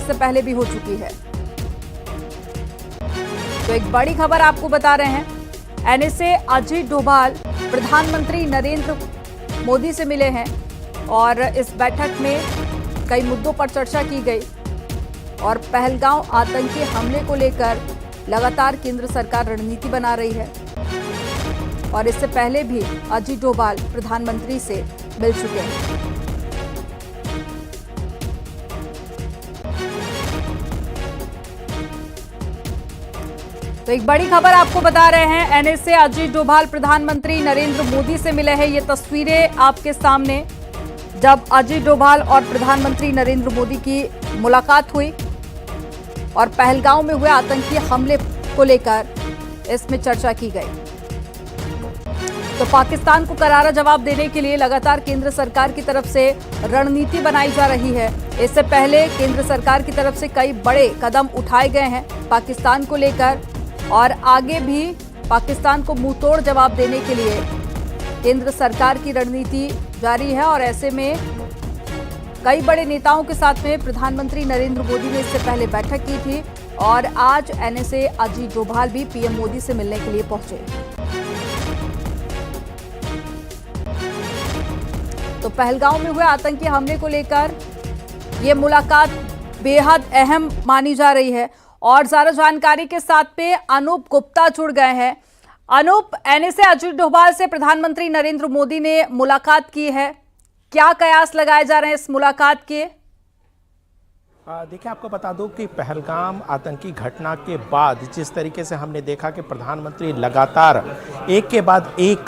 इससे पहले भी हो चुकी है। तो एक बड़ी खबर आपको बता रहे हैं। एनएसए अजीत डोभाल प्रधानमंत्री नरेंद्र मोदी से मिले हैं और इस बैठक में कई मुद्दों पर चर्चा की गई और पहलगांव आतंकी हमले को लेकर लगातार केंद्र सरकार रणनीति बना रही है और इससे पहले भी अजीत डोभाल प्रधानमंत्री से मिल चुके हैं। तो एक बड़ी खबर आपको बता रहे हैं। एनएसए अजीत डोभाल प्रधानमंत्री नरेंद्र मोदी से मिले हैं। ये तस्वीरें आपके सामने जब अजीत डोभाल और प्रधानमंत्री नरेंद्र मोदी की मुलाकात हुई और पहलगांव में हुए आतंकी हमले को लेकर इसमें चर्चा की गई। तो पाकिस्तान को करारा जवाब देने के लिए लगातार केंद्र सरकार की तरफ से रणनीति बनाई जा रही है। इससे पहले केंद्र सरकार की तरफ से कई बड़े कदम उठाए गए हैं पाकिस्तान को लेकर और आगे भी पाकिस्तान को मुंहतोड़ जवाब देने के लिए केंद्र सरकार की रणनीति जारी है। और ऐसे में कई बड़े नेताओं के साथ में प्रधानमंत्री नरेंद्र मोदी ने इससे पहले बैठक की थी और आज एनएसए अजीत डोभाल भी पीएम मोदी से मिलने के लिए पहुंचे। तो पहलगांव में हुए आतंकी हमले को लेकर ये मुलाकात बेहद अहम मानी जा रही है और ज्यादा जानकारी के साथ पे अनूप गुप्ता जुड़ गए हैं। अनूप, एनएसए अजीत डोभाल से प्रधानमंत्री नरेंद्र मोदी ने मुलाकात की है, क्या कयास लगाए जा रहे हैं इस मुलाकात के? देखिए, आपको बता दूं कि पहलगाम आतंकी घटना के बाद जिस तरीके से हमने देखा कि प्रधानमंत्री लगातार एक के बाद एक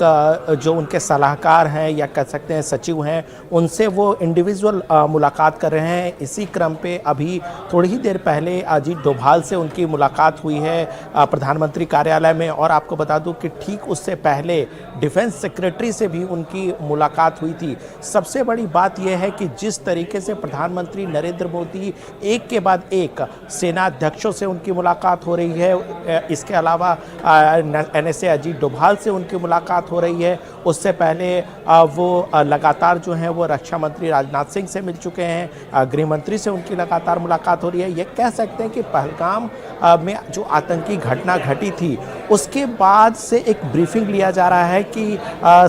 जो उनके सलाहकार हैं या कह सकते हैं सचिव हैं, उनसे वो इंडिविजुअल मुलाकात कर रहे हैं। इसी क्रम पे अभी थोड़ी ही देर पहले अजीत डोभाल से उनकी मुलाकात हुई है प्रधानमंत्री कार्यालय में। और आपको बता दूं कि ठीक उससे पहले डिफेंस सेक्रेटरी से भी उनकी मुलाकात हुई थी। सबसे बड़ी बात यह है कि जिस तरीके से प्रधानमंत्री नरेंद्र मोदी एक के बाद एक सेना अध्यक्षों से उनकी मुलाकात हो रही है, इसके अलावा एनएसए अजीत डोभाल से उनकी मुलाकात हो रही है। उससे पहले वो लगातार जो है वो रक्षा मंत्री राजनाथ सिंह से मिल चुके हैं, गृह मंत्री से उनकी लगातार मुलाकात हो रही है। ये कह सकते हैं कि पहलगाम में जो आतंकी घटना घटी थी उसके बाद से एक ब्रीफिंग लिया जा रहा है कि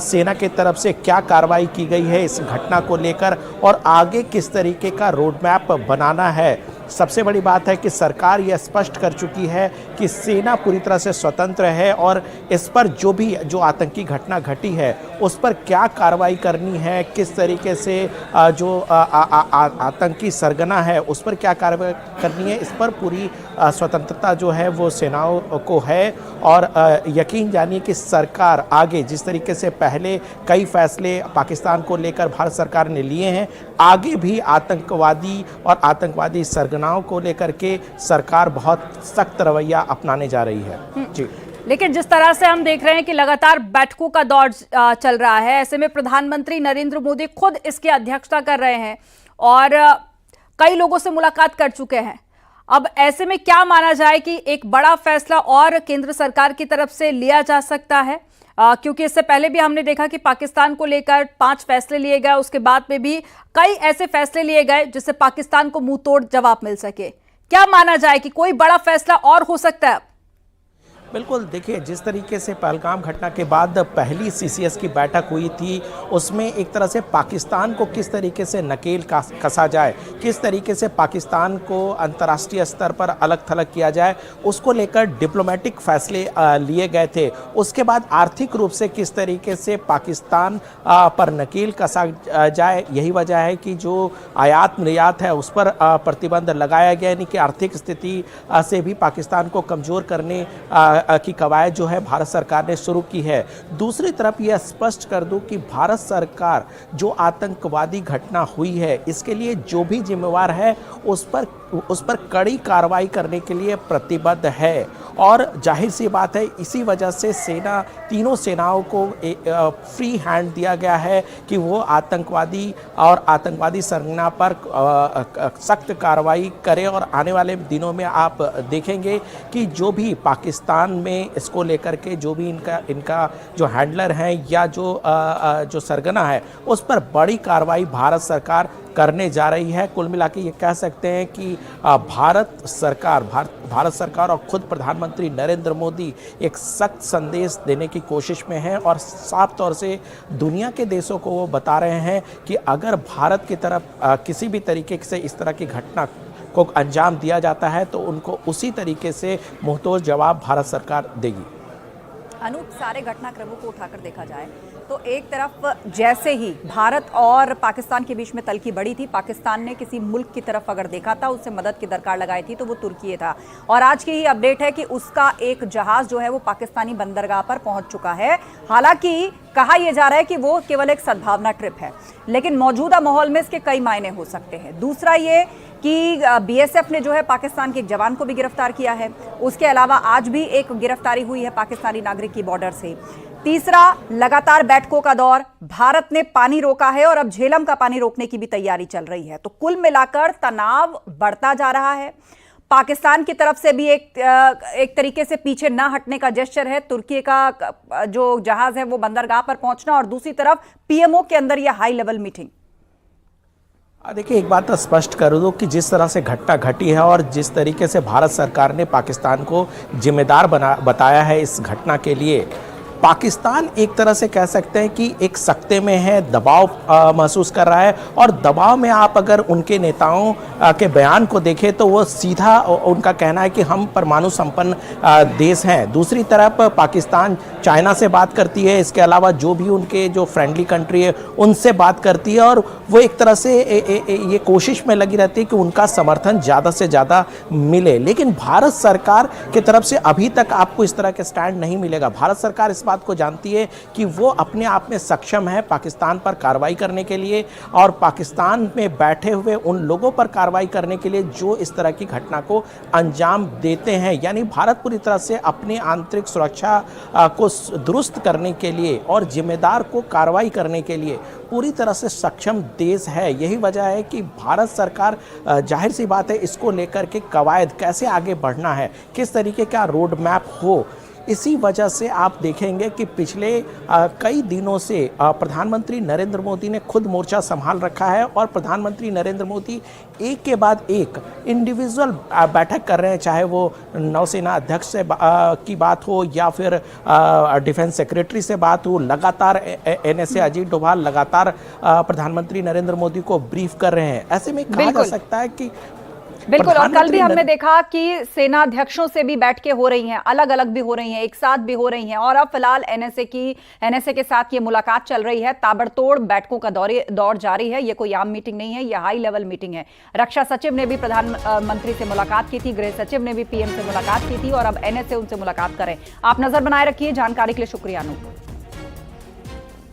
सेना की तरफ से क्या कार्रवाई की गई है इस घटना को लेकर और आगे किस तरीके का रोड मैप बनाना है। सबसे बड़ी बात है कि सरकार यह स्पष्ट कर चुकी है कि सेना पूरी तरह से स्वतंत्र है और इस पर जो आतंकी घटना घटी है उस पर क्या कार्रवाई करनी है, किस तरीके से जो आतंकी सरगना है उस पर क्या कार्रवाई करनी है, इस पर पूरी स्वतंत्रता जो है वो सेनाओं को है। और यकीन जानिए कि सरकार आगे जिस तरीके से पहले कई फैसले पाकिस्तान को लेकर भारत सरकार ने लिए हैं, आगे भी आतंकवादी और आतंकवादी सरगनाओं को लेकर के सरकार बहुत सख्त रवैया अपनाने जा रही है। जी, लेकिन जिस तरह से हम देख रहे हैं कि लगातार बैठकों का दौर चल रहा है, ऐसे में प्रधानमंत्री नरेंद्र मोदी खुद इसकी अध्यक्षता कर रहे हैं और कई लोगों से मुलाकात कर चुके हैं। अब ऐसे में क्या माना जाए कि एक बड़ा फैसला और केंद्र सरकार की तरफ से लिया जा सकता है? क्योंकि इससे पहले भी हमने देखा कि पाकिस्तान को लेकर 5 फैसले लिए गए, उसके बाद में भी कई ऐसे फैसले लिए गए जिससे पाकिस्तान को मुंहतोड़ जवाब मिल सके। क्या माना जाए कि कोई बड़ा फैसला और हो सकता है? बिल्कुल, देखिए, जिस तरीके से पहलगाम घटना के बाद पहली सीसीएस की बैठक हुई थी उसमें एक तरह से पाकिस्तान को किस तरीके से नकेल कसा जाए, किस तरीके से पाकिस्तान को अंतर्राष्ट्रीय स्तर पर अलग थलग किया जाए, उसको लेकर डिप्लोमेटिक फैसले लिए गए थे। उसके बाद आर्थिक रूप से किस तरीके से पाकिस्तान पर नकेल कसा जाए, यही वजह है कि जो आयात निर्यात है उस पर प्रतिबंध लगाया गया, यानी कि आर्थिक स्थिति से भी पाकिस्तान को कमज़ोर करने की कवायद जो है भारत सरकार ने शुरू की है। दूसरी तरफ यह स्पष्ट कर दूं कि भारत सरकार जो आतंकवादी घटना हुई है इसके लिए जो भी जिम्मेवार है उस पर कड़ी कार्रवाई करने के लिए प्रतिबद्ध है। और जाहिर सी बात है, इसी वजह से तीनों सेनाओं को फ्री हैंड दिया गया है कि वो आतंकवादी सरगना पर सख्त कार्रवाई करें। और आने वाले दिनों में आप देखेंगे कि जो भी पाकिस्तान में इसको लेकर के जो भी इनका जो हैंडलर हैं या जो सरगना है उस पर बड़ी कार्रवाई भारत सरकार करने जा रही है। कुल मिला के ये कह सकते हैं कि भारत सरकार और खुद प्रधानमंत्री नरेंद्र मोदी एक सख्त संदेश देने की कोशिश में हैं और साफ तौर से दुनिया के देशों को वो बता रहे हैं कि अगर भारत की तरफ किसी भी तरीके से इस तरह की घटना को अंजाम दिया जाता है तो उनको उसी तरीके से मुंहतोड़ जवाब भारत सरकार देगी। अनूप, सारे घटनाक्रमों को उठाकर देखा जाए तो एक तरफ जैसे ही भारत और पाकिस्तान के बीच में तल्खी बढ़ी थी, पाकिस्तान ने किसी मुल्क की तरफ अगर देखा था, उससे मदद की दरकार लगाई थी तो वो तुर्की था। और आज की ही अपडेट है कि उसका एक जहाज जो है वो पाकिस्तानी बंदरगाह पर पहुंच चुका है। हालांकि कहा यह जा रहा है कि वो केवल एक सद्भावना ट्रिप है, लेकिन मौजूदा माहौल में इसके कई मायने हो सकते हैं। दूसरा ये कि बीएसएफ ने जो है पाकिस्तान के एक जवान को भी गिरफ्तार किया है। उसके अलावा आज भी एक गिरफ्तारी हुई है पाकिस्तानी नागरिक की बॉर्डर से। तीसरा, लगातार बैठकों का दौर, भारत ने पानी रोका है और अब झेलम का पानी रोकने की भी तैयारी चल रही है। तो कुल मिलाकर तनाव बढ़ता जा रहा है। पाकिस्तान की तरफ से भी एक तरीके से पीछे ना हटने का जेस्चर है, तुर्की का जो जहाज है वो बंदरगाह पर पहुंचना, और दूसरी तरफ पीएमओ के अंदर यह हाई लेवल मीटिंग। देखिए, एक बात तो स्पष्ट कर दूं कि जिस तरह से घटना घटी है और जिस तरीके से भारत सरकार ने पाकिस्तान को जिम्मेदार बताया है इस घटना के लिए, पाकिस्तान एक तरह से कह सकते हैं कि एक सख्ते में है, दबाव महसूस कर रहा है। और दबाव में आप अगर उनके नेताओं के बयान को देखें तो वो सीधा उनका कहना है कि हम परमाणु संपन्न देश हैं। दूसरी तरफ पाकिस्तान चाइना से बात करती है, इसके अलावा जो भी उनके जो फ्रेंडली कंट्री है उनसे बात करती है, और वो एक तरह से ये कोशिश में लगी रहती है कि उनका समर्थन ज़्यादा से ज़्यादा मिले। लेकिन भारत सरकार की तरफ से अभी तक आपको इस तरह के स्टैंड नहीं मिलेगा। भारत सरकार इस बात को जानती है कि वो अपने आप में सक्षम है पाकिस्तान पर कार्रवाई करने के लिए और पाकिस्तान में बैठे हुए उन लोगों पर कार्रवाई करने के लिए जो इस तरह की घटना को अंजाम देते हैं। यानी भारत पूरी तरह से अपनी आंतरिक सुरक्षा को दुरुस्त करने के लिए और जिम्मेदार को कार्रवाई करने के लिए पूरी तरह से सक्षम देश है। यही वजह है कि भारत सरकार, जाहिर सी बात है, इसको लेकर के कवायद कैसे आगे बढ़ना है, किस तरीके का रोड मैप हो, इसी वजह से आप देखेंगे कि पिछले कई दिनों से प्रधानमंत्री नरेंद्र मोदी ने खुद मोर्चा संभाल रखा है और प्रधानमंत्री नरेंद्र मोदी एक के बाद एक इंडिविजुअल बैठक कर रहे हैं, चाहे वो नौसेना अध्यक्ष से की बात हो या फिर डिफेंस सेक्रेटरी से बात हो। लगातार एनएसए अजीत डोभाल लगातार प्रधानमंत्री नरेंद्र मोदी को ब्रीफ कर रहे हैं। ऐसे में कहा जा सकता है कि बिल्कुल, और कल भी हमने देखा कि सेना अध्यक्षों से भी बैठकें हो रही हैं, अलग अलग भी हो रही हैं, एक साथ भी हो रही हैं, और अब फिलहाल एनएसए के साथ ये मुलाकात चल रही है। ताबड़तोड़ बैठकों का दौर जारी है। ये कोई आम मीटिंग नहीं है, ये हाई लेवल मीटिंग है। रक्षा सचिव ने भी प्रधानमंत्री से मुलाकात की थी, गृह सचिव ने भी पीएम से मुलाकात की थी, और अब एनएसए उनसे मुलाकात करें। आप नजर बनाए रखिए। जानकारी के लिए शुक्रिया अनूप।